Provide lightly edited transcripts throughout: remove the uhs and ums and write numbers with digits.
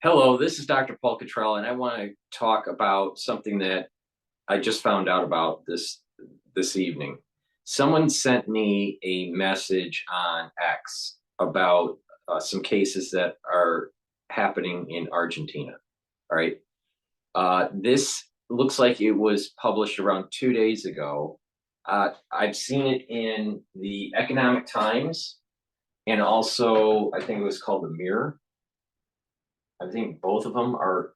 Hello, this is Dr. Paul Cottrell, and I want to talk about something that I just found out about this evening. Someone sent me a message on X about some cases that are happening in Argentina. All right. This looks like it was published around 2 days ago. I've seen it in the Economic Times, and also I think it was called the Mirror. I think both of them are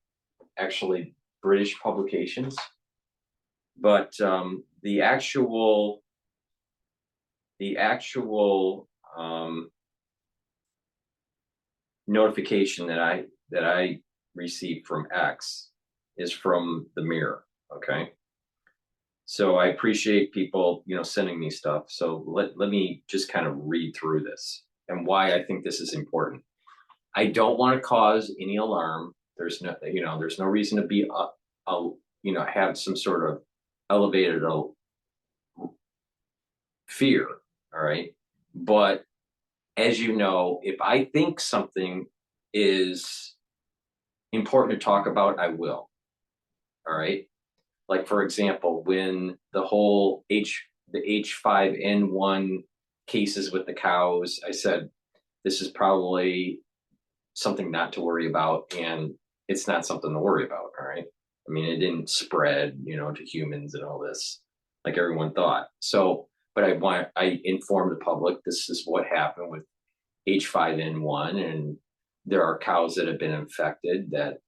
actually British publications, but the actual notification that I received from X is from the Mirror. Okay, so I appreciate people sending me stuff. So let me just kind of read through this and why I think this is important. I don't want to cause any alarm. There's no reason to be have some sort of elevated fear. All right. But as you know, if I think something is important to talk about, I will. All right. Like, for example, when the H5N1 cases with the cows, I said, this is probably something not to worry about, and it's not something to worry about. All right. I mean, it didn't spread, to humans and all this like everyone thought. So, but I informed the public this is what happened with H5N1, and there are cows that have been infected that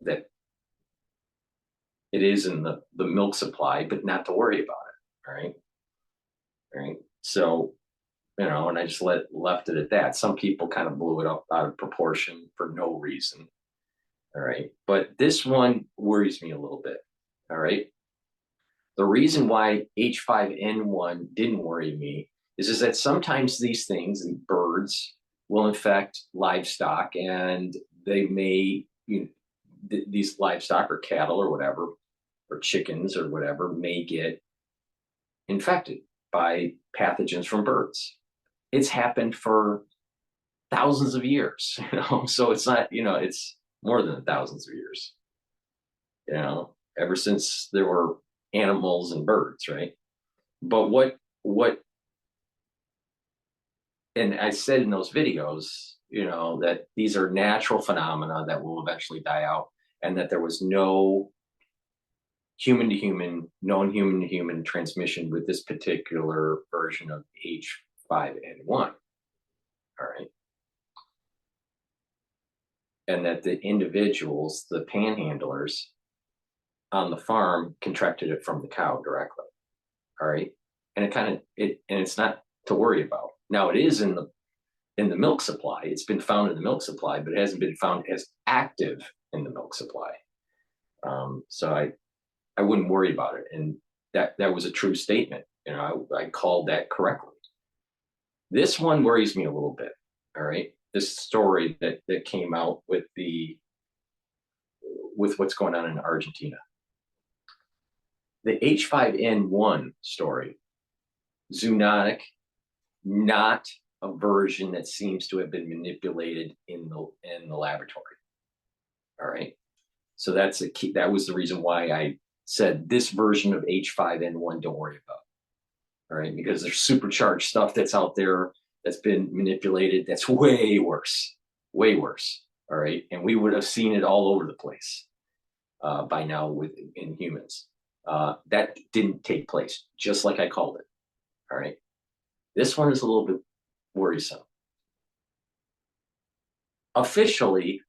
it is in the milk supply, but not to worry about it. All right. All right. So, and I just left it at that. Some people kind of blew it up out of proportion for no reason. All right. But this one worries me a little bit. All right. The reason why H5N1 didn't worry me is that sometimes these things, the birds, will infect livestock, and they may, these livestock or cattle or whatever, or chickens or whatever, may get infected by pathogens from birds. It's happened for thousands of years, so it's not, it's more than thousands of years, ever since there were animals and birds, right? But what and I said in those videos, that these are natural phenomena that will eventually die out, and that there was no human to human, known human to human transmission with this particular version of H5N1. All right. And that the individuals, the panhandlers on the farm, contracted it from the cow directly. All right. And it's not to worry about. Now it is in the milk supply. It's been found in the milk supply, but it hasn't been found as active in the milk supply. So I wouldn't worry about it. And that was a true statement. I called that correctly. This one worries me a little bit. All right. This story that came out with what's going on in Argentina. The H5N1 story, zoonotic, not a version that seems to have been manipulated in the laboratory. All right. So that's a key. That was the reason why I said this version of H5N1 don't worry about. All right, because there's supercharged stuff that's out there that's been manipulated that's way worse, way worse. All right, and we would have seen it all over the place by now in humans. That didn't take place, just like I called it. All right, this one is a little bit worrisome. Officially,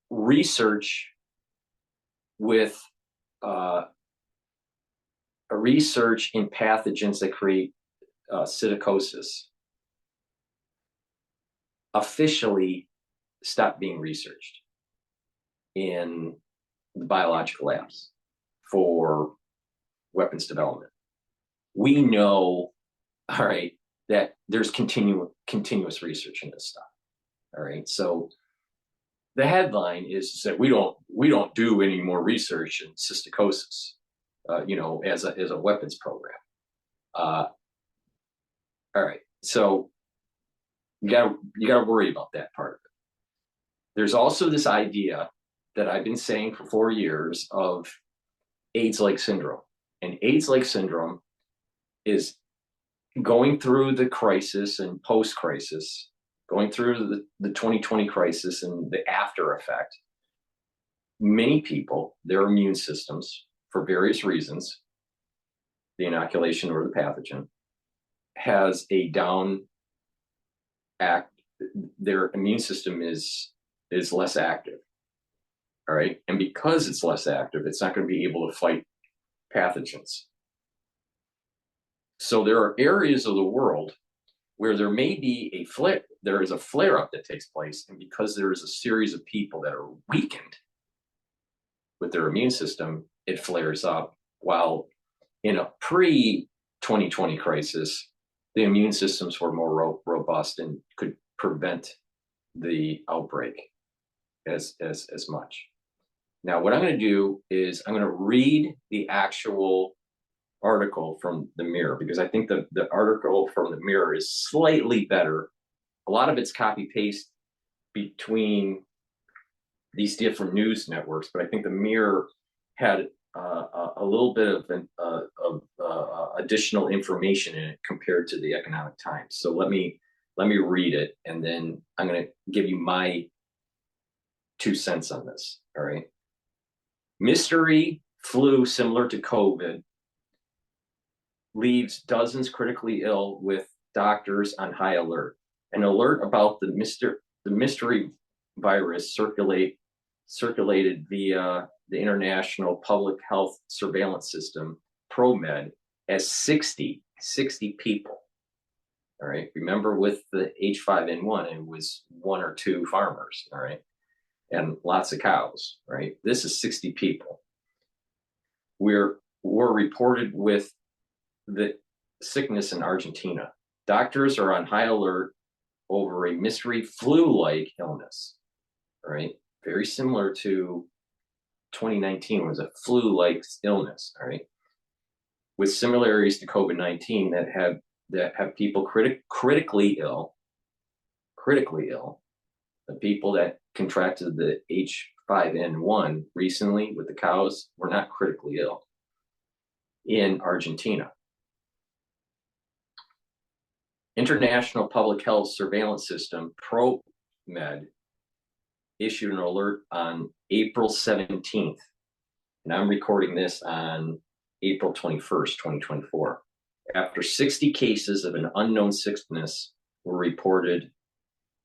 research with a research in pathogens that create psittacosis officially stopped being researched in the biological labs for weapons development. We know, all right, that there's continuous research in this stuff. All right, so the headline is that we don't do any more research in psittacosis, as a weapons program. All right, so you got to worry about that part of it. There's also this idea that I've been saying for 4 years of AIDS-like syndrome. And AIDS-like syndrome is going through the crisis and post-crisis, going through the 2020 crisis and the after effect. Many people, their immune systems, for various reasons, the inoculation or the pathogen, has a down act. Their immune system is less active. All right. And because it's less active, it's not going to be able to fight pathogens. So there are areas of the world where there may be there is a flare up that takes place. And because there is a series of people that are weakened with their immune system, it flares up. While in a pre-2020 crisis, the immune systems were more robust and could prevent the outbreak as much. Now, what I'm going to do is I'm going to read the actual article from the Mirror, because I think the article from the Mirror is slightly better. A lot of it's copy paste between these different news networks, but I think the Mirror had a little bit of additional information in it compared to the Economic Times. So let me read it, and then I'm going to give you my 2 cents on this. All right. Mystery flu similar to COVID leaves dozens critically ill, with doctors on high alert. An alert about the mystery virus circulated via the International Public Health Surveillance System, ProMed, as 60 people. All right. Remember, with the H5N1, it was 1 or 2 farmers. All right. And lots of cows. Right. This is 60 people. We're reported with the sickness in Argentina. Doctors are on high alert over a mystery flu-like illness. All right. Very similar to 2019 was a flu-like illness. All right. With similarities to COVID-19 that have people critically ill. The people that contracted the H5N1 recently with the cows were not critically ill in Argentina. International Public Health Surveillance System, ProMed, issued an alert on April 17th, and I'm recording this on April 21st, 2024. After 60 cases of an unknown sickness were reported,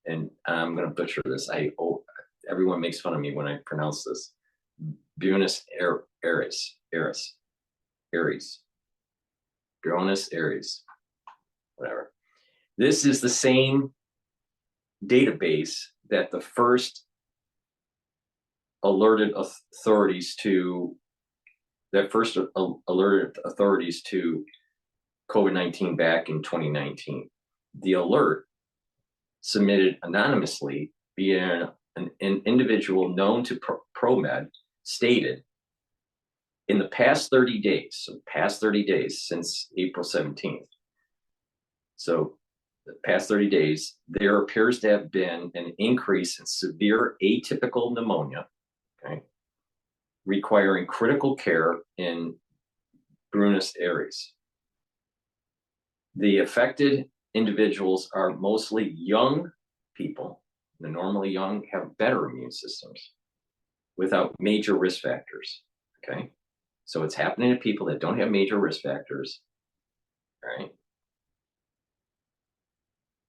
and I'm going to butcher this. Everyone makes fun of me when I pronounce this. Buenos Aires. Buenos Aires. Whatever. This is the same database that the first alerted authorities to COVID-19 back in 2019. The alert, submitted anonymously via an individual known to ProMed, stated, in the past 30 days since April 17th. So the past 30 days, there appears to have been an increase in severe atypical pneumonia, okay, requiring critical care in Buenos Aires. The affected individuals are mostly young people. The normally young have better immune systems without major risk factors, okay? So it's happening to people that don't have major risk factors, right?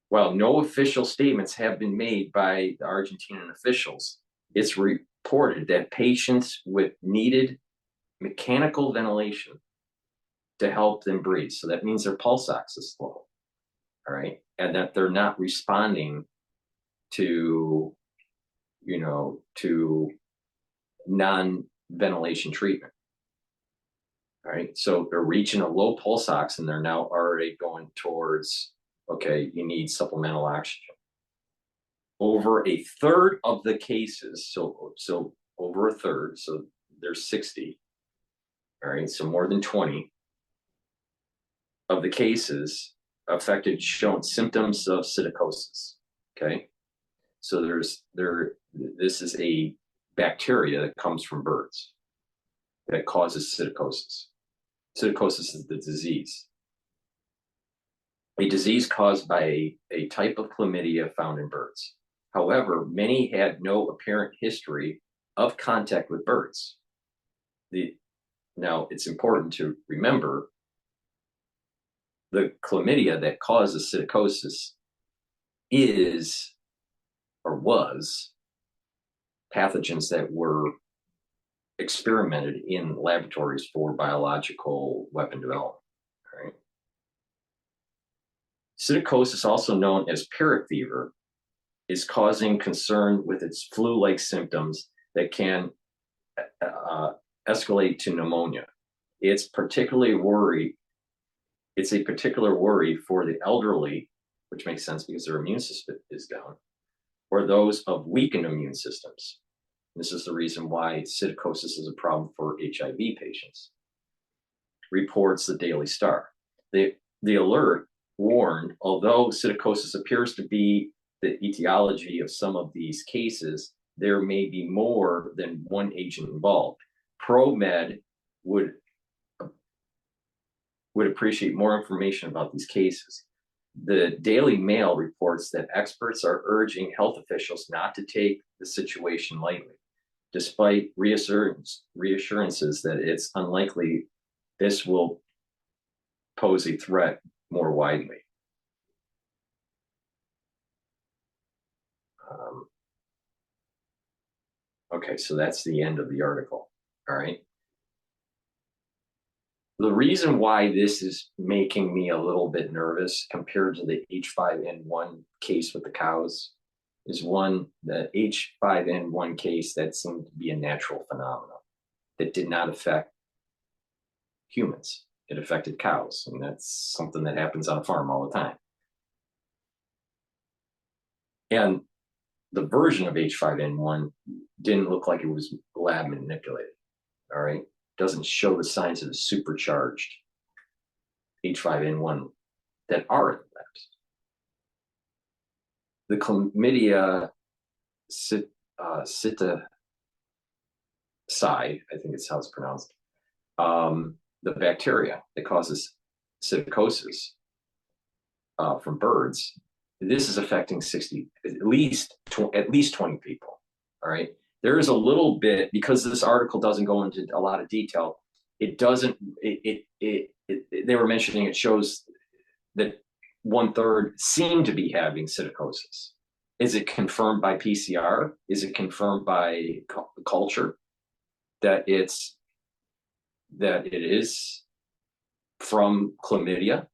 While no official statements have been made by the Argentinian officials, it's reported that patients with needed mechanical ventilation to help them breathe. So that means their pulse ox is low, all right? And that they're not responding to, to non-ventilation treatment, all right? So they're reaching a low pulse ox and they're now already going towards, okay, you need supplemental oxygen. Over a third of the cases, so over a third, so there's 60, all right, so more than 20 of the cases affected shown symptoms of psittacosis, okay? So this is a bacteria that comes from birds that causes psittacosis. Psittacosis is the disease. A disease caused by a type of chlamydia found in birds. However, many had no apparent history of contact with birds. Now, it's important to remember the chlamydia that causes psittacosis is or was pathogens that were experimented in laboratories for biological weapon development. Right? Psittacosis, also known as parrot fever, is causing concern with its flu-like symptoms that can escalate to pneumonia. It's a particular worry for the elderly, which makes sense because their immune system is down, or those of weakened immune systems. This is the reason why psittacosis is a problem for HIV patients. Reports the Daily Star. The alert warned, although psittacosis appears to be the etiology of some of these cases, there may be more than one agent involved. ProMed would appreciate more information about these cases. The Daily Mail reports that experts are urging health officials not to take the situation lightly, despite reassurances that it's unlikely this will pose a threat more widely. Okay, so that's the end of the article. All right. The reason why this is making me a little bit nervous compared to the H5N1 case with the cows is one, the H5N1 case that seemed to be a natural phenomenon that did not affect humans. It affected cows, and that's something that happens on a farm all the time. And the version of H5N1 didn't look like it was lab manipulated, all right? Doesn't show the signs of the supercharged H5N1 that are in the labs. The chlamydia psittacosis, I think it's how it's pronounced, the bacteria that causes psittacosis from birds, this is affecting at least 20 people, all right? There is a little bit, because this article doesn't go into a lot of detail, they were mentioning it shows that 1/3 seem to be having psittacosis. Is it confirmed by PCR? Is it confirmed by culture that it is from chlamydia,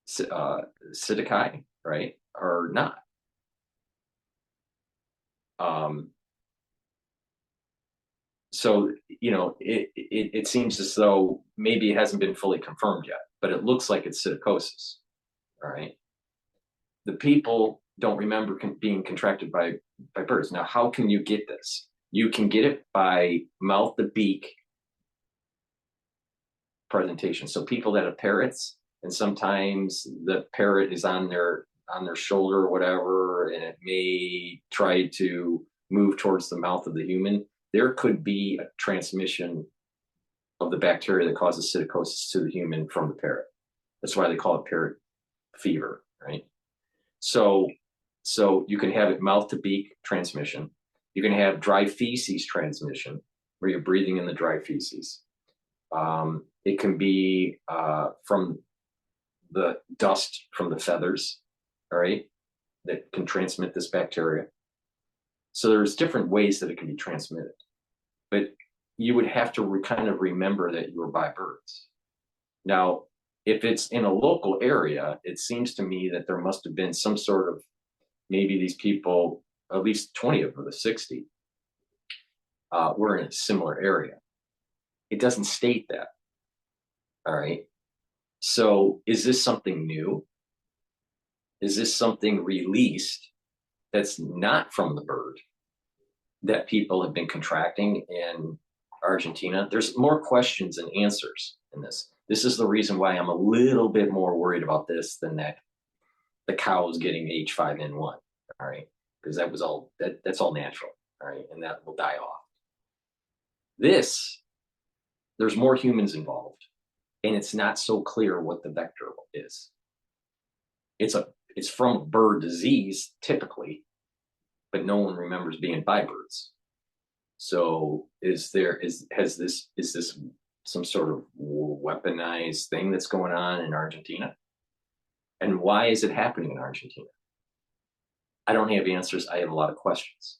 psittacosis, right, or not? So, it seems as though maybe it hasn't been fully confirmed yet, but it looks like it's psittacosis, all right? The people don't remember being contracted by birds. Now, how can you get this? You can get it by mouth to beak presentation. So people that have parrots, and sometimes the parrot is on their shoulder or whatever, and it may try to move towards the mouth of the human, there could be a transmission of the bacteria that causes psittacosis to the human from the parrot. That's why they call it parrot fever, right? So you can have it mouth to beak transmission. You can have dry feces transmission, where you're breathing in the dry feces. It can be from the dust from the feathers, all right, that can transmit this bacteria. So there's different ways that it can be transmitted, but you would have to kind of remember that you were by birds. Now, if it's in a local area, it seems to me that there must have been some sort of, maybe these people, at least 20 of the 60, were in a similar area. It doesn't state that, all right? So is this something new? Is this something released that's not from the bird that people have been contracting in Argentina? There's more questions than answers in this. This is the reason why I'm a little bit more worried about this than that the cows getting H5N1, all right? Because that was all, that's all natural, all right? And that will die off. This, there's more humans involved, and it's not so clear what the vector is. It's from a bird disease, typically, but no one remembers being by birds. So is this some sort of weaponized thing that's going on in Argentina? And why is it happening in Argentina? I don't have answers. I have a lot of questions.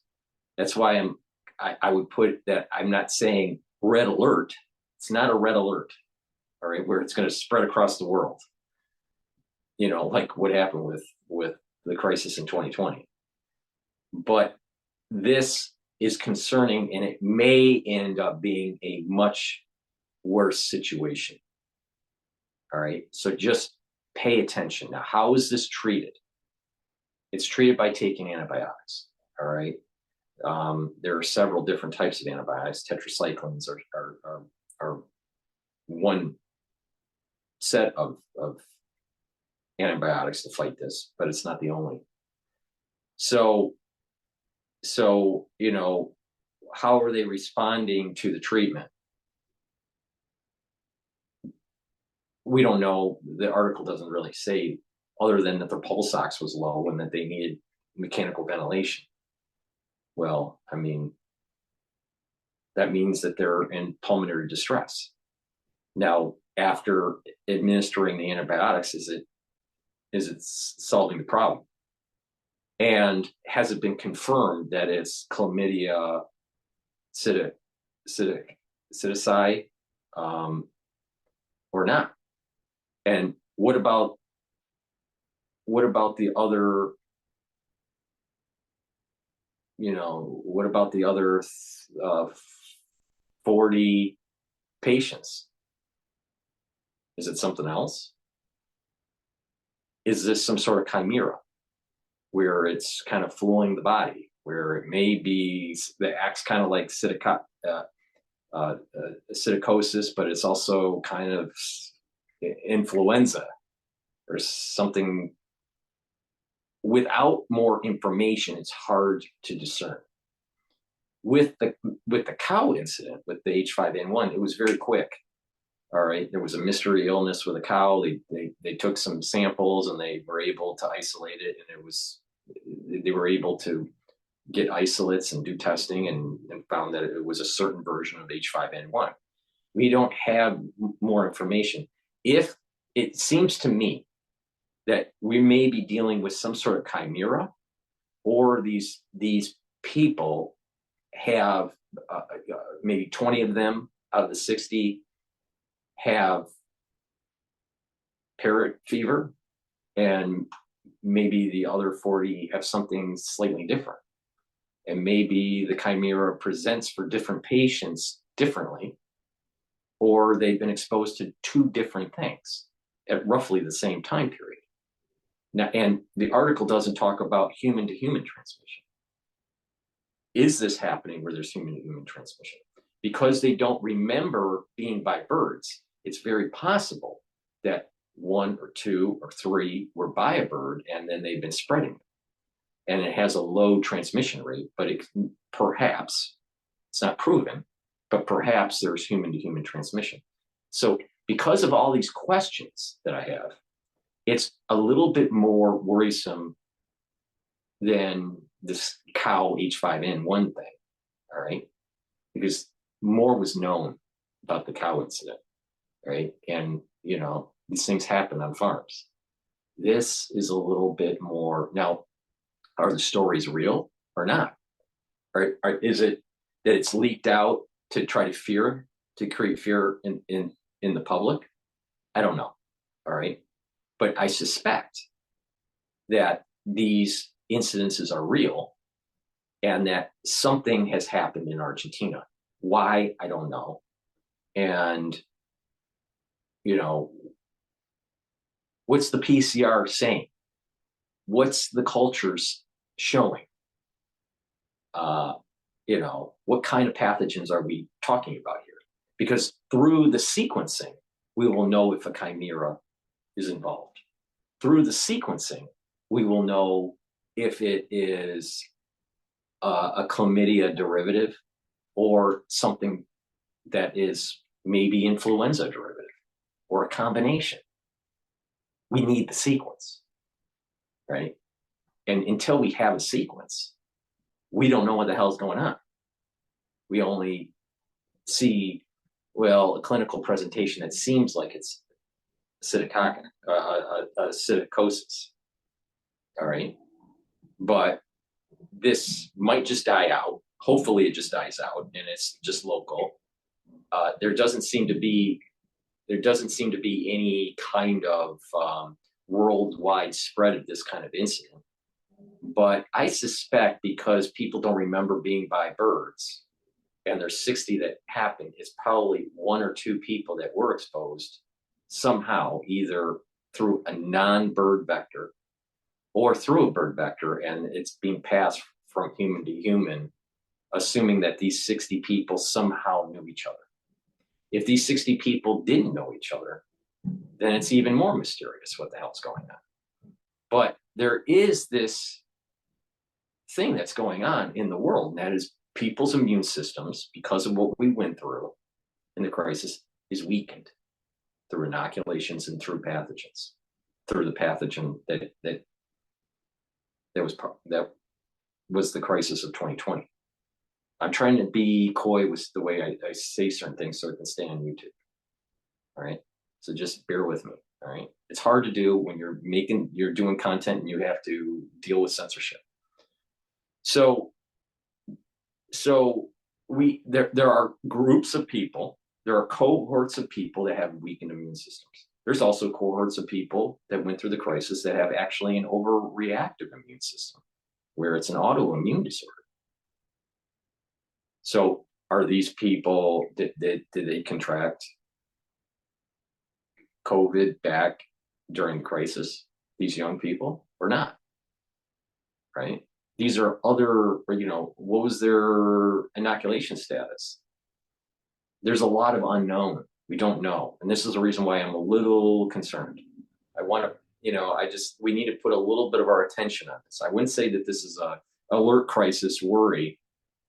That's why I would put that I'm not saying red alert. It's not a red alert, all right, where it's going to spread across the world. You know, like what happened with the crisis in 2020. But this is concerning, and it may end up being a much worse situation. All right, so just pay attention. Now, how is this treated? It's treated by taking antibiotics. All right, there are several different types of antibiotics. Tetracyclines are one set of antibiotics to fight this, but it's not the only. So you know, how are they responding to the treatment? We don't know. The article doesn't really say, other than that their pulse ox was low and that they needed mechanical ventilation. Well, I mean, that means that they're in pulmonary distress. Now, after administering the antibiotics, is it solving the problem? And has it been confirmed that it's chlamydia psittacosis or not? And what about the other, you know, what about the other 40 patients? Is it something else? Is this some sort of chimera where it's kind of fooling the body, where it may be that acts kind of like psittacosis, but it's also kind of influenza or something? Without more information, it's hard to discern. With the cow incident, with the H5N1, it was very quick. All right, there was a mystery illness with a cow. They took some samples and they were able to isolate it, and they were able to get isolates and do testing and found that it was a certain version of H5N1. We don't have more information. If it seems to me that we may be dealing with some sort of chimera, or these people have maybe 20 of them out of the 60 have parrot fever, and maybe the other 40 have something slightly different. And maybe the chimera presents for different patients differently, or they've been exposed to two different things at roughly the same time period. Now, and the article doesn't talk about human to human transmission. Is this happening where there's human to human transmission? Because they don't remember being by birds, it's very possible that 1 or 2 or 3 were by a bird and then they've been spreading it. And it has a low transmission rate, but perhaps, it's not proven, but perhaps there's human to human transmission. So because of all these questions that I have, it's a little bit more worrisome than this cow H5N1 thing, all right? Because more was known about the cow incident, right? And, you know, these things happen on farms. This is a little bit more. Now, are the stories real or not? Is it that it's leaked out to try to create fear in the public? I don't know, all right? But I suspect that these incidences are real and that something has happened in Argentina. Why? I don't know. And, you know, what's the PCR saying? What's the cultures showing? You know, what kind of pathogens are we talking about here? Because through the sequencing, we will know if a chimera is involved. Through the sequencing, we will know if it is a chlamydia derivative or something that is maybe influenza derivative or a combination. We need the sequence, right? And until we have a sequence, we don't know what the hell's going on. We only see, well, a clinical presentation that seems like it's psittacosis, all right? But this might just die out. Hopefully it just dies out and it's just local. There doesn't seem to be any kind of worldwide spread of this kind of incident. But I suspect because people don't remember being by birds, and there's 60 that happened, it's probably 1 or 2 people that were exposed somehow, either through a non-bird vector or through a bird vector, and it's being passed from human to human, assuming that these 60 people somehow knew each other. If these 60 people didn't know each other, then it's even more mysterious what the hell's going on. But there is this thing that's going on in the world, and that is people's immune systems, because of what we went through in the crisis, is weakened through inoculations and through pathogens, through the pathogen that was the crisis of 2020. I'm trying to be coy with the way I say certain things so it can stay on YouTube. All right. So just bear with me. All right. It's hard to do when you're doing content and you have to deal with censorship. So there are groups of people, there are cohorts of people that have weakened immune systems. There's also cohorts of people that went through the crisis that have actually an overreactive immune system, where it's an autoimmune disorder. So are these people, did they contract COVID back during the crisis, these young people, or not? Right? These are other, what was their inoculation status? There's a lot of unknown. We don't know. And this is the reason why I'm a little concerned. I want to, we need to put a little bit of our attention on this. I wouldn't say that this is a alert crisis worry,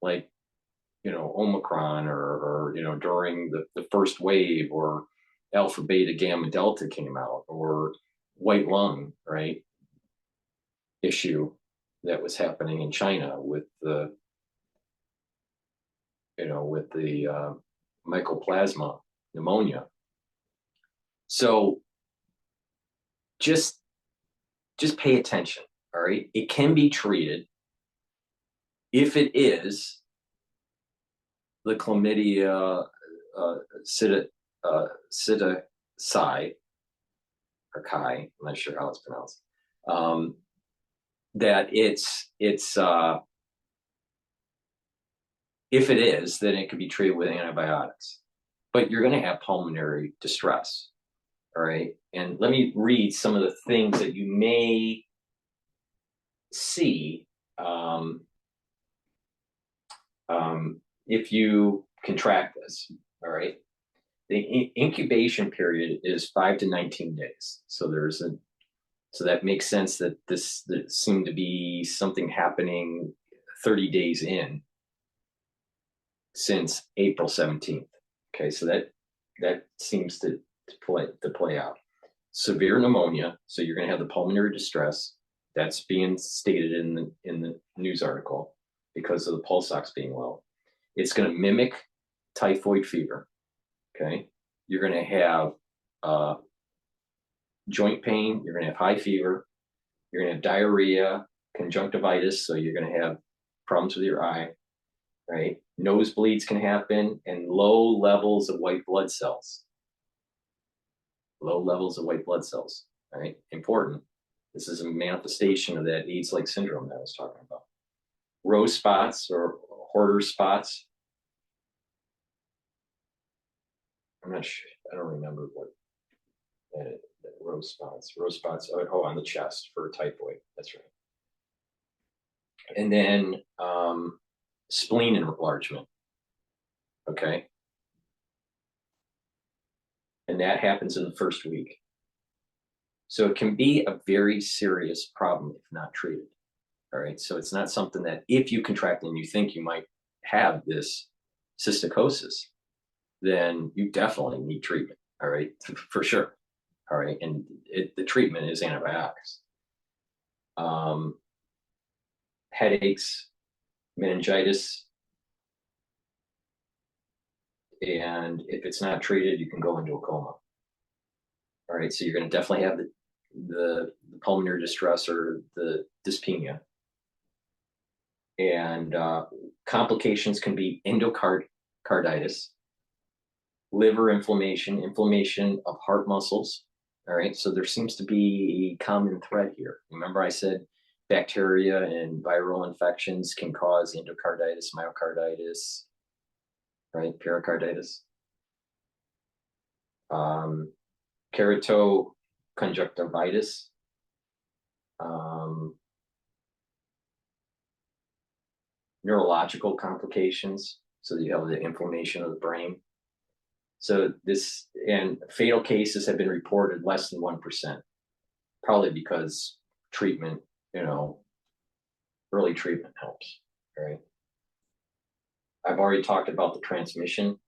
like, Omicron or during the first wave, or alpha, beta, gamma, delta came out, or white lung, right, issue that was happening in China with the mycoplasma pneumonia. So just pay attention, all right? It can be treated if it is the chlamydia psittacosis, or chi, I'm not sure how it's pronounced, that it's if it is, then it could be treated with antibiotics. But you're going to have pulmonary distress, all right? And let me read some of the things that you may see if you contract this, all right? The incubation period is 5 to 19 days. So that makes sense that that seemed to be something happening 30 days in since April 17th. Okay, so that seems to play out. Severe pneumonia, so you're going to have the pulmonary distress. That's being stated in the news article because of the pulse ox being low. It's going to mimic typhoid fever. Okay, you're going to have joint pain. You're going to have high fever. You're going to have diarrhea, conjunctivitis, so you're going to have problems with your eye, right? Nosebleeds can happen, and low levels of white blood cells. Low levels of white blood cells, right? Important. This is a manifestation of that AIDS-like syndrome that I was talking about. Rose spots or hoarder spots. I'm not sure. I don't remember what rose spots. Rose spots. Oh, on the chest for typhoid. That's right. And then spleen enlargement. Okay. And that happens in the first week. So it can be a very serious problem if not treated. All right. So it's not something that if you contract and you think you might have this cysticosis, then you definitely need treatment. All right. For sure. All right. And the treatment is antibiotics. Headaches, meningitis, and if it's not treated, you can go into a coma. All right. So you're going to definitely have the pulmonary distress or the dyspnea. And complications can be endocarditis, liver inflammation, inflammation of heart muscles. All right. So there seems to be a common thread here. Remember, I said bacteria and viral infections can cause endocarditis, myocarditis, right? Pericarditis. Keratoconjunctivitis. Neurological complications. So you have the inflammation of the brain. So this, and fatal cases have been reported less than 1%, probably because treatment, early treatment helps, right? I've already talked about the transmission.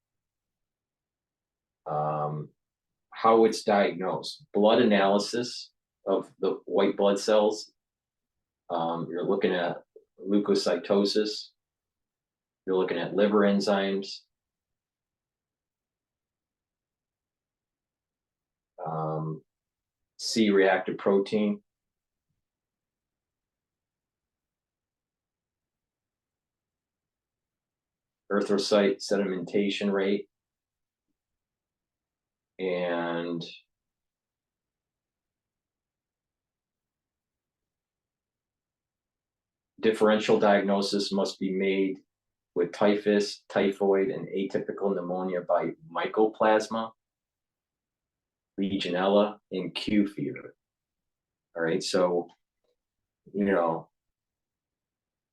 How it's diagnosed. Blood analysis of the white blood cells. You're looking at leukocytosis. You're looking at liver enzymes. C-reactive protein. Erythrocyte sedimentation rate. And differential diagnosis must be made with typhus, typhoid, and atypical pneumonia by mycoplasma, Legionella, and Q fever. All right, so,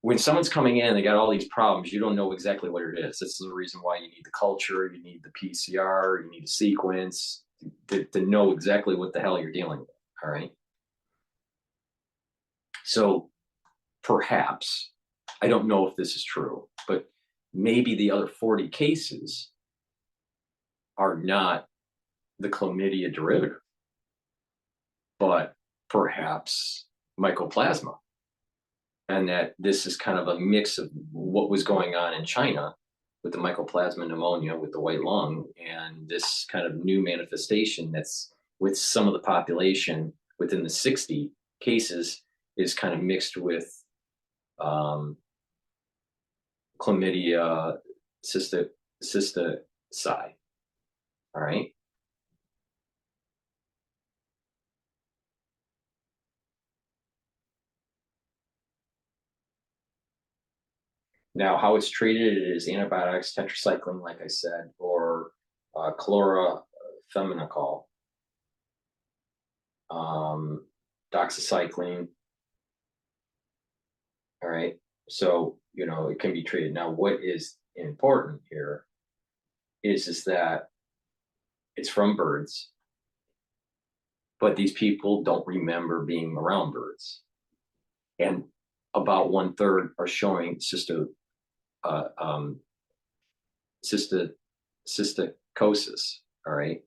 when someone's coming in, they got all these problems, you don't know exactly what it is. This is the reason why you need the culture, you need the PCR, you need a sequence to know exactly what the hell you're dealing with. All right. So perhaps, I don't know if this is true, but maybe the other 40 cases are not the chlamydia derivative, but perhaps mycoplasma. And that this is kind of a mix of what was going on in China with the mycoplasma pneumonia with the white lung and this kind of new manifestation that's with some of the population within the 60 cases is kind of mixed with chlamydia cysticercosis. All right. Now, how it's treated is antibiotics, tetracycline, like I said, or chloramfenicol, doxycycline. All right. So, it can be treated. Now, what is important here is that it's from birds, but these people don't remember being around birds. And about 1/3 are showing Psittacosis. All right.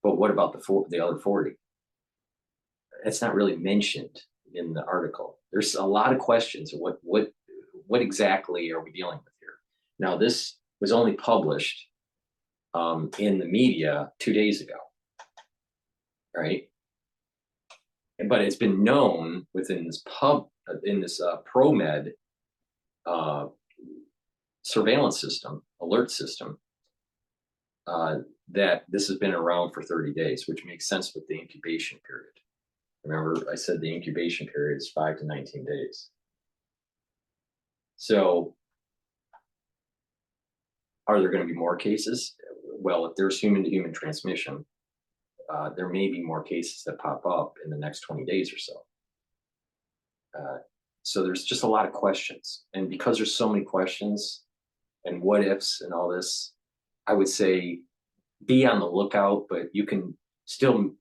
But what about the other 40? It's not really mentioned in the article. There's a lot of questions of what exactly are we dealing with here? Now, this was only published in the media 2 days ago, right? But it's been known within this ProMed surveillance system, alert system, that this has been around for 30 days, which makes sense with the incubation period. Remember, I said the incubation period is 5 to 19 days. So are there going to be more cases? Well, if there's human-to-human transmission, there may be more cases that pop up in the next 20 days or so. So there's just a lot of questions. And because there's so many questions and what ifs and all this, I would say be on the lookout, but you can still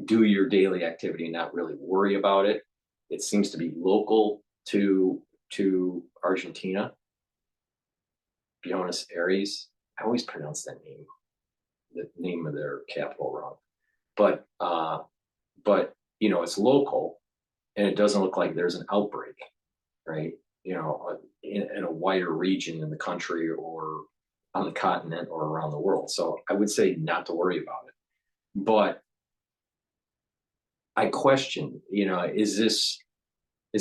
do your daily activity, not really worry about it. It seems to be local to Argentina. Buenos Aires. I always pronounce that name, the name of their capital, wrong. But it's local, and it doesn't look like there's an outbreak, right? In a wider region in the country or on the continent or around the world. So I would say not to worry about it. But I question, is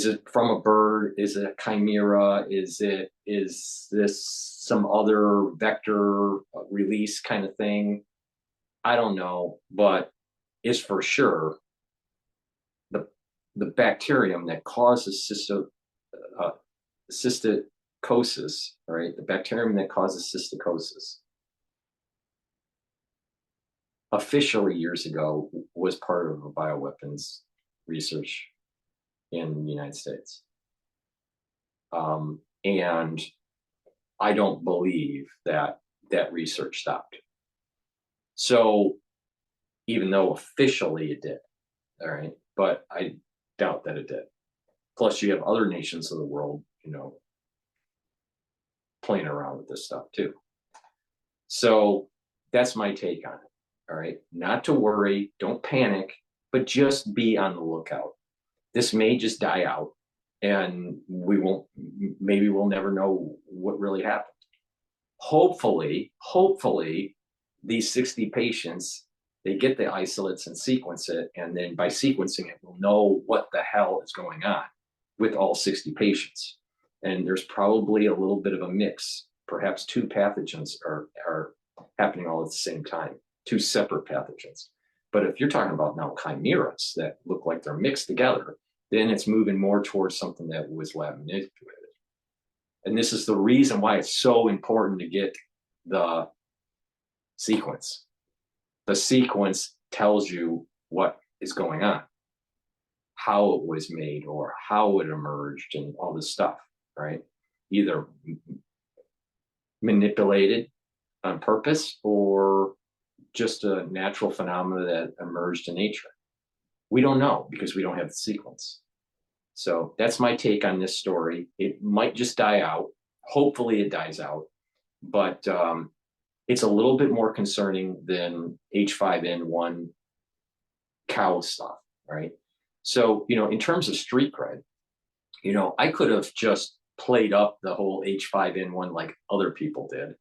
it from a bird? Is it a chimera? Is this some other vector release kind of thing? I don't know, but it's for sure the bacterium that causes Psittacosis, right? The bacterium that causes Psittacosis officially years ago was part of a bioweapons research in the United States. And I don't believe that research stopped. So even though officially it did, all right, but I doubt that it did. Plus you have other nations of the world, playing around with this stuff too. So that's my take on it. All right. Not to worry, don't panic, but just be on the lookout. This may just die out and maybe we'll never know what really happened. Hopefully, these 60 patients, they get the isolates and sequence it. And then by sequencing it, we'll know what the hell is going on with all 60 patients. And there's probably a little bit of a mix. Perhaps two pathogens are happening all at the same time, two separate pathogens. But if you're talking about now chimeras that look like they're mixed together, then it's moving more towards something that was lab manipulated. And this is the reason why it's so important to get the sequence. The sequence tells you what is going on, how it was made or how it emerged and all this stuff, right? Either manipulated on purpose or just a natural phenomena that emerged in nature. We don't know because we don't have the sequence. So that's my take on this story. It might just die out. Hopefully it dies out, but it's a little bit more concerning than H5N1 cow stuff, right? So, in terms of street cred, I could have just played up the whole H5N1 like other people did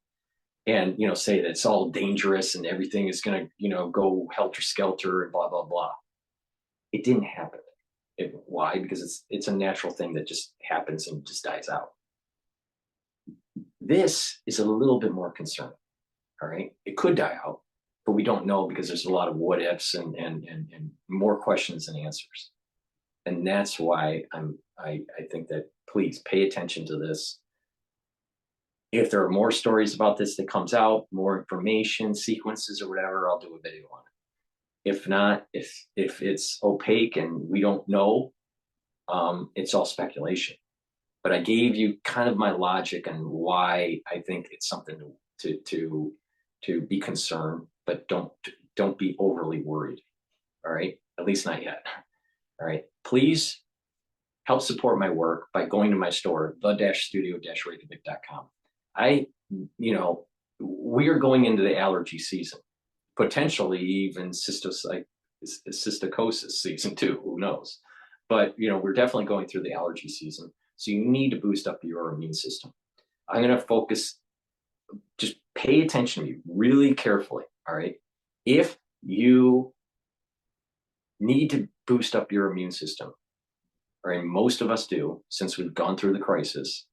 and, say that it's all dangerous and everything is going to, go helter-skelter and blah, blah, blah. It didn't happen. Why? Because it's a natural thing that just happens and just dies out. This is a little bit more concerning. All right, it could die out, but we don't know because there's a lot of what ifs and more questions than answers. And that's why I think that please pay attention to this. If there are more stories about this that comes out, more information, sequences or whatever, I'll do a video on it. If not, if it's opaque and we don't know, it's all speculation. But I gave you kind of my logic and why I think it's something to be concerned, but don't be overly worried. All right, at least not yet. All right, please help support my work by going to my store, the-studio-reykjavik.com. We are going into the allergy season, potentially even Psittacosis season too. Who knows? But we're definitely going through the allergy season, so you need to boost up your immune system. I'm going to focus. Just pay attention to me really carefully. All right, if you need to boost up your immune system, all right, most of us do since we've gone through the crisis.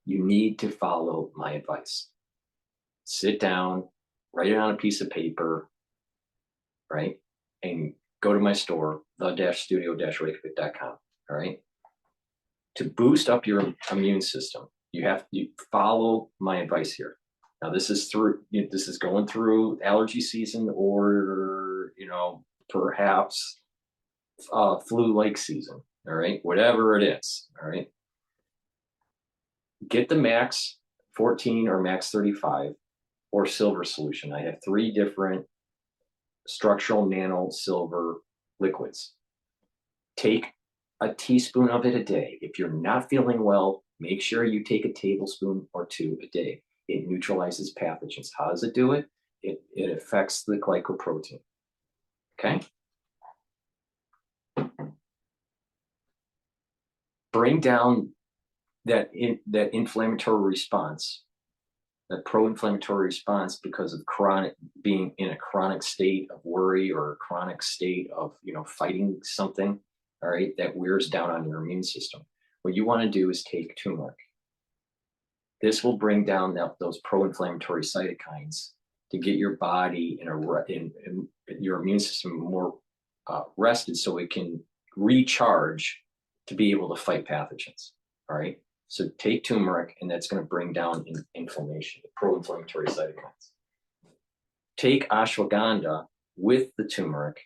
You need to follow my advice. Sit down, write it on a piece of paper, right? And go to my store, the-studio-reykjavik.com, all right? To boost up your immune system, you follow my advice here. Now, this is going through allergy season or, perhaps flu-like season, all right? Whatever it is, all right? Get the max 14 or max 35 or silver solution. I have 3 different structural nano silver liquids. Take a teaspoon of it a day. If you're not feeling well, make sure you take a tablespoon or two a day. It neutralizes pathogens. How does it do it? It affects the glycoprotein. Okay? Bring down that inflammatory response, that pro-inflammatory response, because of being in a chronic state of worry or a chronic state of fighting something, all right, that wears down on your immune system. What you want to do is take turmeric. This will bring down those pro-inflammatory cytokines to get your body in your immune system more rested, so it can recharge to be able to fight pathogens. All right. So take turmeric, and that's going to bring down inflammation, pro-inflammatory cytokines. Take ashwagandha with the turmeric,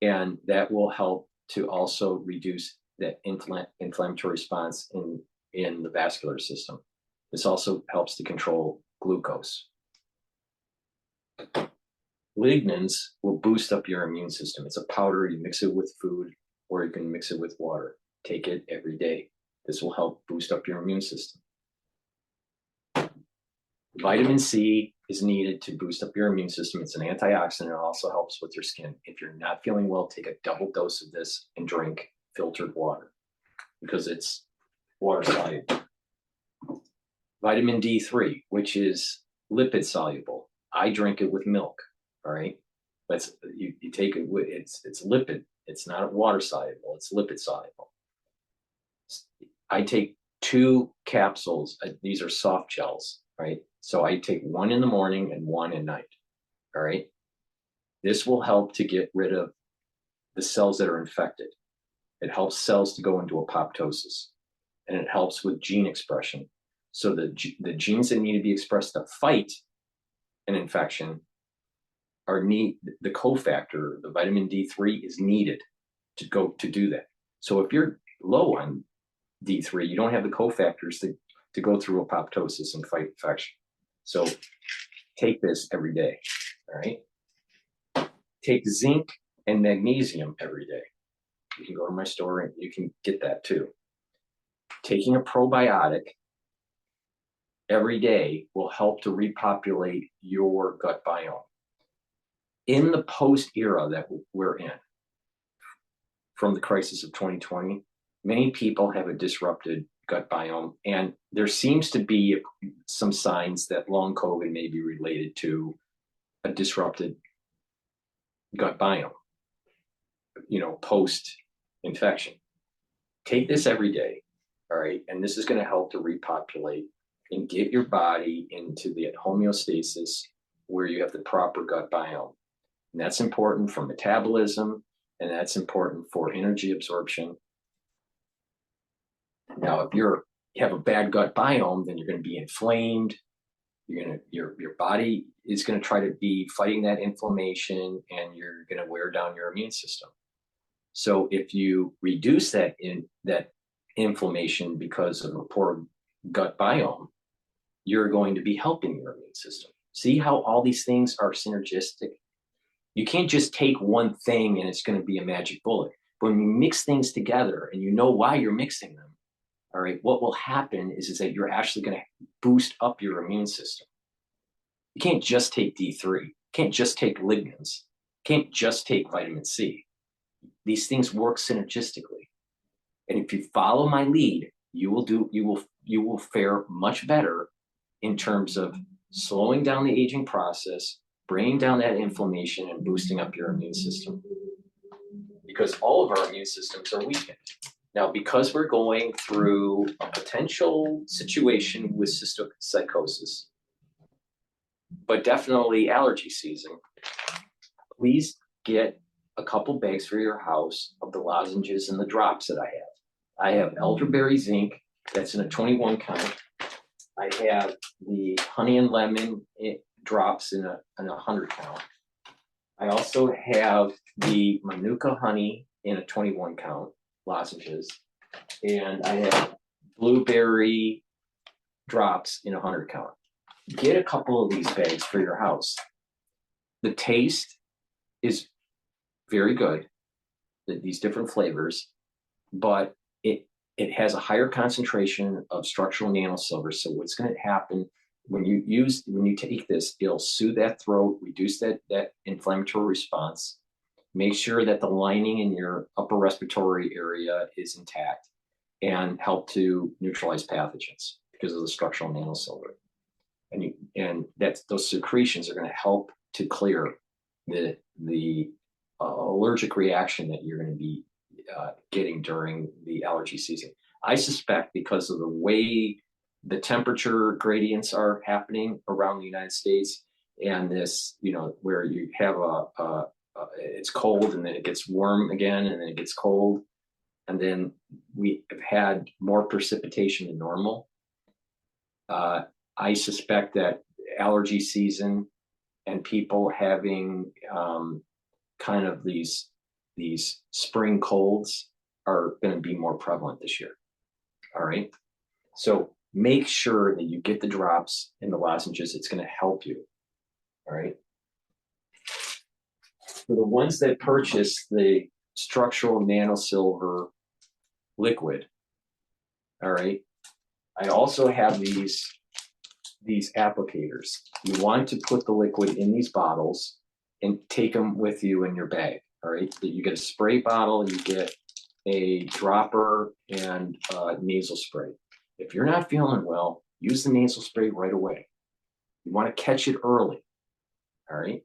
and that will help to also reduce that inflammatory response in the vascular system. This also helps to control glucose. Lignans will boost up your immune system. It's a powder. You mix it with food, or you can mix it with water. Take it every day. This will help boost up your immune system. Vitamin C is needed to boost up your immune system. It's an antioxidant. It also helps with your skin. If you're not feeling well, take a double dose of this and drink filtered water, because it's water soluble. Vitamin D3, which is lipid soluble. I drink it with milk. All right. But you take it with, it's lipid. It's not water soluble. It's lipid soluble. I take 2 capsules. These are soft gels, right? So I take 1 in the morning and 1 at night. All right. This will help to get rid of the cells that are infected. It helps cells to go into apoptosis, and it helps with gene expression. So the genes that need to be expressed to fight an infection the cofactor, the vitamin D3, is needed to do that. So if you're low on D3, you don't have the cofactors to go through apoptosis and fight infection. So take this every day. All right. Take zinc and magnesium every day. You can go to my store and you can get that too. Taking a probiotic every day will help to repopulate your gut biome. In the post era that we're in, from the crisis of 2020, many people have a disrupted gut biome, and there seems to be some signs that long COVID may be related to a disrupted gut biome, post-infection. Take this every day, all right? And this is going to help to repopulate and get your body into the homeostasis where you have the proper gut biome. And that's important for metabolism, and that's important for energy absorption. Now, if you have a bad gut biome, then you're going to be inflamed. Your body is going to try to be fighting that inflammation, and you're going to wear down your immune system. So if you reduce that inflammation because of a poor gut biome, you're going to be helping your immune system. See how all these things are synergistic? You can't just take one thing and it's going to be a magic bullet. But when you mix things together and you know why you're mixing them, all right, what will happen is that you're actually going to boost up your immune system. You can't just take D3. You can't just take lignans. You can't just take vitamin C. These things work synergistically. And if you follow my lead, you will fare much better in terms of slowing down the aging process, bringing down that inflammation, and boosting up your immune system. Because all of our immune systems are weakened. Now, because we're going through a potential situation with psittacosis, but definitely allergy season, please get a couple bags for your house of the lozenges and the drops that I have. I have elderberry zinc, that's in a 21 count. I have the honey and lemon drops in a 100 count. I also have the manuka honey in a 21 count lozenges, and I have blueberry drops in a 100 count. Get a couple of these bags for your house. The taste is very good. these different flavors, but it has a higher concentration of structural nanosilver. So what's going to happen when you take this, it'll soothe that throat, reduce that inflammatory response, make sure that the lining in your upper respiratory area is intact, and help to neutralize pathogens because of the structural nanosilver. And those secretions are going to help to clear the allergic reaction that you're going to be getting during the allergy season. I suspect because of the way the temperature gradients are happening around the United States, and this, where you have it's cold and then it gets warm again and then it gets cold, and then we have had more precipitation than normal. I suspect that allergy season and people having kind of these spring colds are going to be more prevalent this year. All right. So make sure that you get the drops and the lozenges. It's going to help you. All right. For the ones that purchase the structural nanosilver liquid, all right, I also have these applicators. You want to put the liquid in these bottles and take them with you in your bag. All right, you get a spray bottle, you get a dropper, and nasal spray. If you're not feeling well, use the nasal spray right away. You want to catch it early. All right.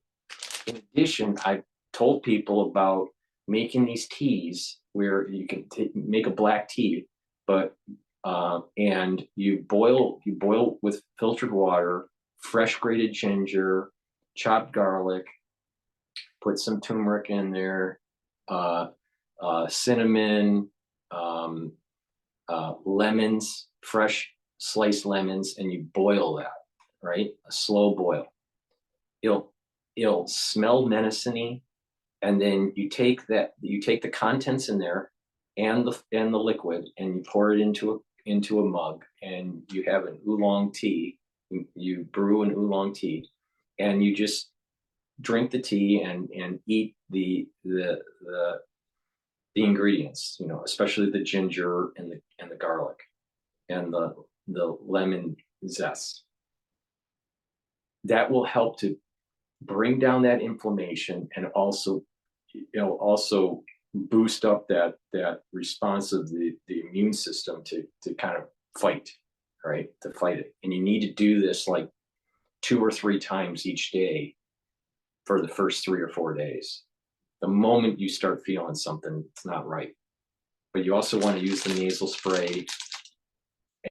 In addition, I've told people about making these teas where you can make a black tea, but and you boil with filtered water, fresh grated ginger, chopped garlic, put some turmeric in there, cinnamon, lemons, fresh sliced lemons, and you boil that, right? A slow boil. It'll smell menacing, and then you take the contents in there and the liquid, and you pour it into a mug, and you have an oolong tea. You brew an oolong tea, and you just drink the tea and eat the ingredients, especially the ginger and the garlic and the lemon zest. That will help to bring down that inflammation, and also boost up that response of the immune system to kind of fight, right? To fight it. And you need to do this like 2 or 3 times each day for the first 3 or 4 days. The moment you start feeling something, it's not right. But you also want to use the nasal spray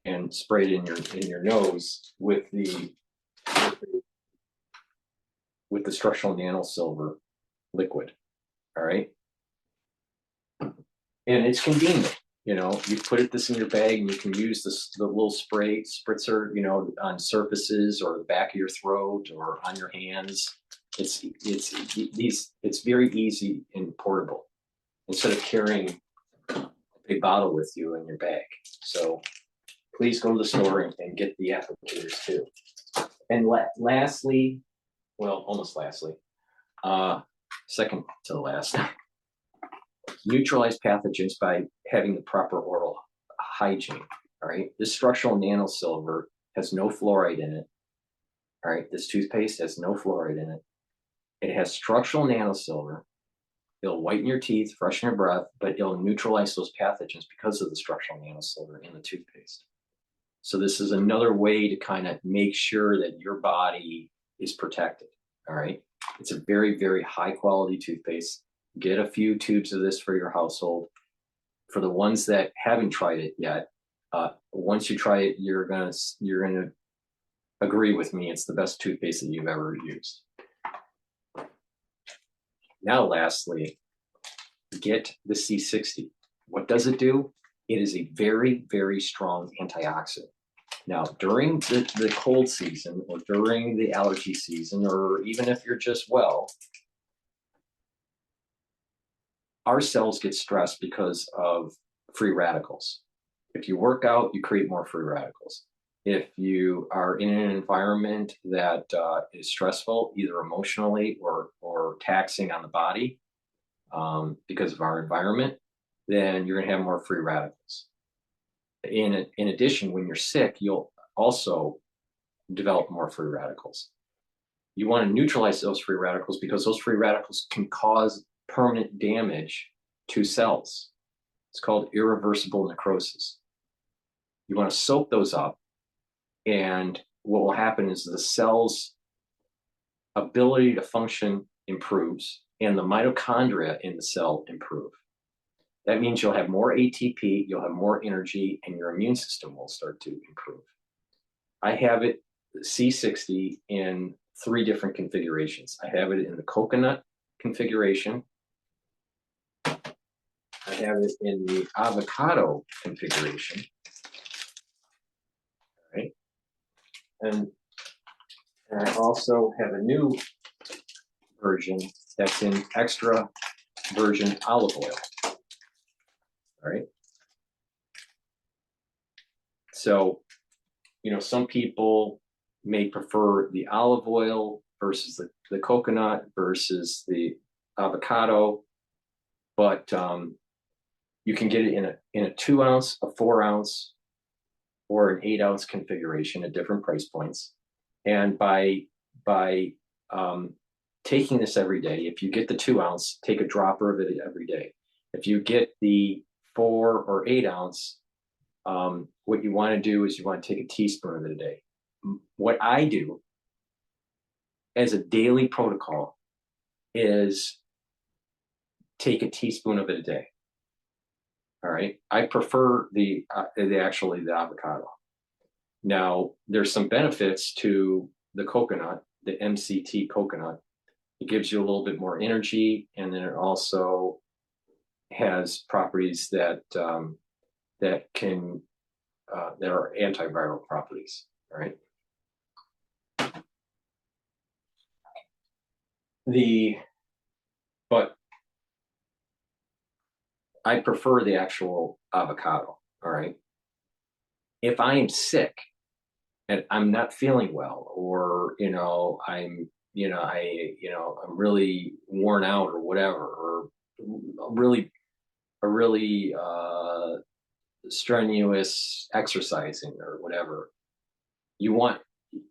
and spray it in your nose with the structural nanosilver liquid. All right. And it's convenient. You put this in your bag, and you can use the little spritzer, on surfaces or the back of your throat or on your hands. It's very easy and portable instead of carrying a big bottle with you in your bag. So please go to the store and get the applicators too. And lastly, second to the last, neutralize pathogens by having the proper oral hygiene. All right. This structural nanosilver has no fluoride in it. All right. This toothpaste has no fluoride in it. It has structural nanosilver. It'll whiten your teeth, freshen your breath, but it'll neutralize those pathogens because of the structural nanosilver in the toothpaste. So this is another way to kind of make sure that your body is protected. All right. It's a very, very high quality toothpaste. Get a few tubes of this for your household. For the ones that haven't tried it yet, once you try it, you're gonna agree with me. It's the best toothpaste that you've ever used. Now, lastly, get the C60. What does it do? It is a very, very strong antioxidant. Now, during the cold season, or during the allergy season, or even if you're just well, our cells get stressed because of free radicals. If you work out, you create more free radicals. If you are in an environment that is stressful, either emotionally or taxing on the body, because of our environment, then you're going to have more free radicals. In addition, when you're sick, you'll also develop more free radicals. You want to neutralize those free radicals because those free radicals can cause permanent damage to cells. It's called irreversible necrosis. You want to soak those up, and what will happen is the cell's ability to function improves, and the mitochondria in the cell improve. That means you'll have more ATP, you'll have more energy, and your immune system will start to improve. I have it C60 in 3 different configurations. I have it in the coconut configuration. I have it in the avocado configuration. All right. And I also have a new version that's in extra virgin olive oil. All right. So, some people may prefer the olive oil versus the coconut versus the avocado, but you can get it in a 2 ounce, a 4 ounce, or an 8 ounce configuration at different price points. And by taking this every day, if you get the 2 ounce, take a dropper of it every day. If you get the 4 or 8 ounce, what you want to do is you want to take a teaspoon of it a day. What I do as a daily protocol is take a teaspoon of it a day. All right. I prefer the avocado. Now, there's some benefits to the coconut, the MCT coconut. It gives you a little bit more energy, and then it also has properties that that are antiviral properties. All right. But I prefer the actual avocado. All right. If I am sick and I'm not feeling well, or I'm really worn out or whatever, or a really strenuous exercising or whatever, you want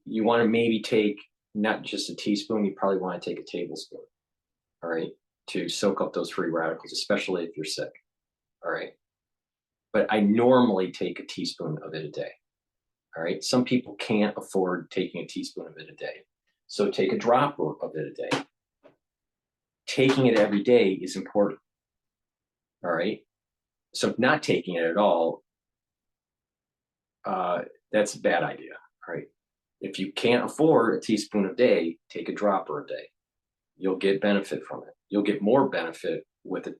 to maybe take not just a teaspoon, you probably want to take a tablespoon, all right, to soak up those free radicals, especially if you're sick, all right? But I normally take a teaspoon of it a day, all right? Some people can't afford taking a teaspoon of it a day, so take a drop of it a day. Taking it every day is important, all right? So not taking it at all, that's a bad idea, right? If you can't afford a teaspoon a day, take a dropper a day. You'll get benefit from it. You'll get more benefit with a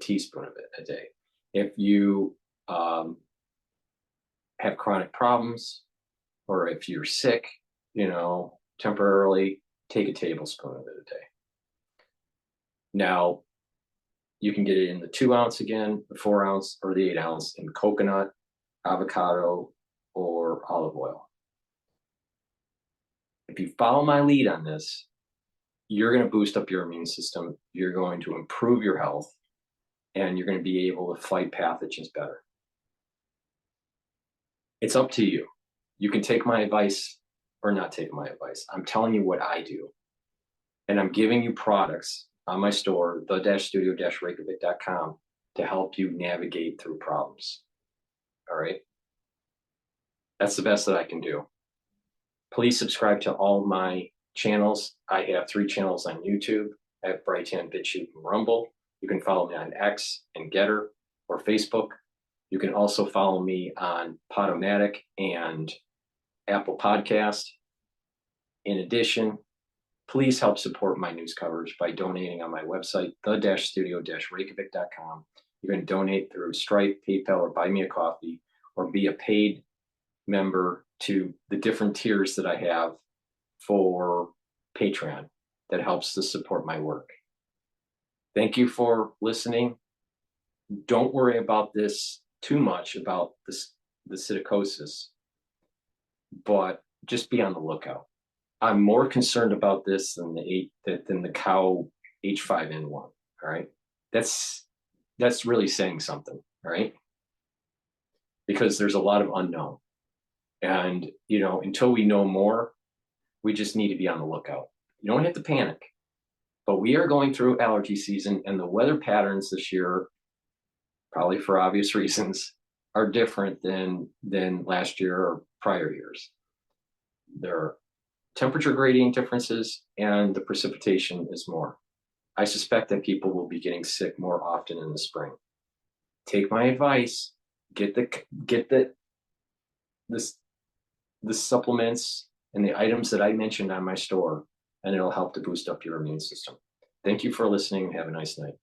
teaspoon of it a day. If you have chronic problems, or if you're sick, temporarily, take a tablespoon of it a day. Now, you can get it in the 2 ounce again, the 4 ounce, or the 8 ounce in coconut, avocado, or olive oil. If you follow my lead on this, you're going to boost up your immune system. You're going to improve your health, and you're going to be able to fight pathogens better. It's up to you. You can take my advice or not take my advice. I'm telling you what I do. And I'm giving you products on my store, the-studio-reykjavik.com, to help you navigate through problems. All right. That's the best that I can do. Please subscribe to all my channels. I have 3 channels on YouTube. I have Brighteon, Bitchute, and Rumble. You can follow me on X and GETTR or Facebook. You can also follow me on Podomatic and Apple Podcast. In addition, please help support my news coverage by donating on my website, the-studio-reykjavik.com. You can donate through Stripe, PayPal, or Buy Me a Coffee, or be a paid member to the different tiers that I have for Patreon that helps to support my work. Thank you for listening. Don't worry about this too much, about the psittacosis, but just be on the lookout. I'm more concerned about this than the cow H5N1. All All right. That's really saying something, all right? Because there's a lot of unknown. And, until we know more, we just need to be on the lookout. You don't have to panic, but we are going through allergy season, and the weather patterns this year, probably for obvious reasons, are different than last year or prior years. There are temperature gradient differences, and the precipitation is more. I suspect that people will be getting sick more often in the spring. Take my advice, get this the supplements and the items that I mentioned on my store, and it'll help to boost up your immune system. Thank you for listening. Have a nice night.